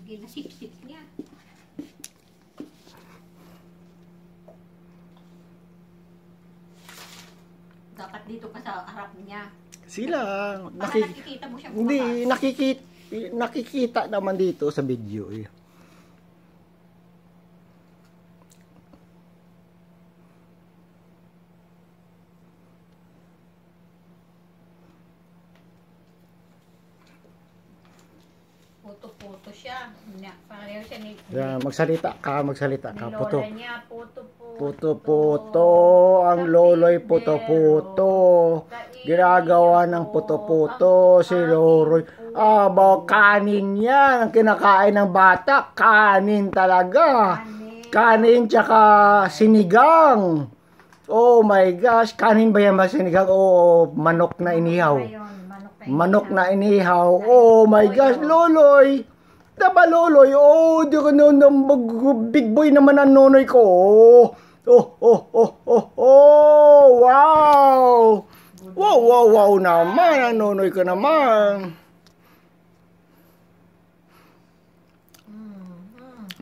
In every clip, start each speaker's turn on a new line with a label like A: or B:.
A: ginasip-sip niya. Dapat dito ka sa harap niya.
B: Sila.
A: Nakikita mo siya bukas.
B: Hindi, nakikita naman dito sa video eh.
A: Puto-puto siya. Pareho siya ni...
B: Magsalita ka.
A: Lola niya, puto-puto.
B: Puto-puto. Ang lolo'y puto-puto. Ginagawa ng puto-puto si Loloy. Kanin yan. Ang kinakain ng bata. Kanin talaga. Kanin tsaka sinigang. Oh my gosh. Kanin ba yan ba sinigang? O manok na inihaw? Manok na inihaw. Oh my gosh, Loloy. Diba, Loloy? Oh, big boy naman ang nonoy ko. Wow. Wow naman. Ang nonoy ko naman.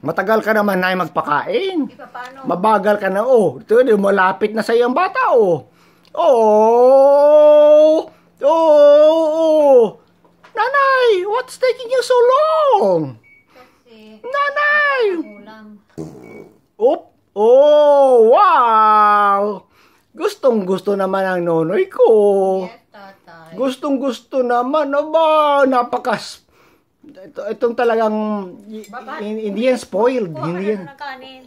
B: Matagal ka naman na magpakain. Mabagal ka na. Oh, ito, malapit na sa iyong bata. Nanay, what's taking you so long?
A: Kasi,
B: Nanay!
A: ulam.
B: Wow! Gustong-gusto naman ang nonoy ko.
A: Yes, tatay.
B: Gustong-gusto naman. Aba, itong talagang hindi yan spoiled.
A: Gawa ka
B: Hindi yan.
A: na ng kanin.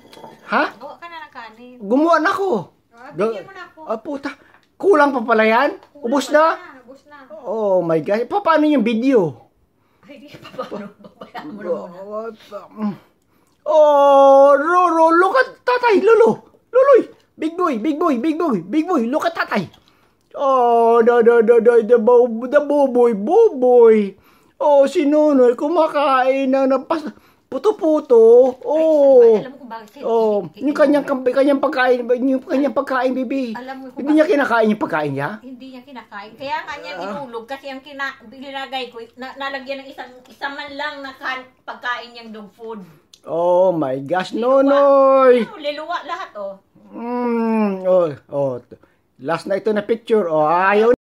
B: Ha?
A: Gawa ka na ng kanin.
B: Gumawa na ako.
A: Bigyan mo na ako.
B: Puta. Kulang pa pala yan? Ubus na?
A: Ubus na.
B: Oh my God. Paano yung video?
A: Ay, di pa paano. Babayaan mo na muna.
B: Roro, look at tatay, Loloy, big boy, look at tatay. The boboy. Si Nonoy, kumakain na puto-puto.
A: Alam mo kung bakit.
B: Yung kanyang pagkain, bibi. Hindi niya kinakain yung pagkain niya?
A: Hindi niya kinakain. Kaya nga niya inulog kasi ang nilagay ko, nalagyan ng isang man lang na pagkain niyang dog food.
B: Oh my gosh, Nonoy!
A: Liluwa lahat,
B: Last na ito na picture, ayaw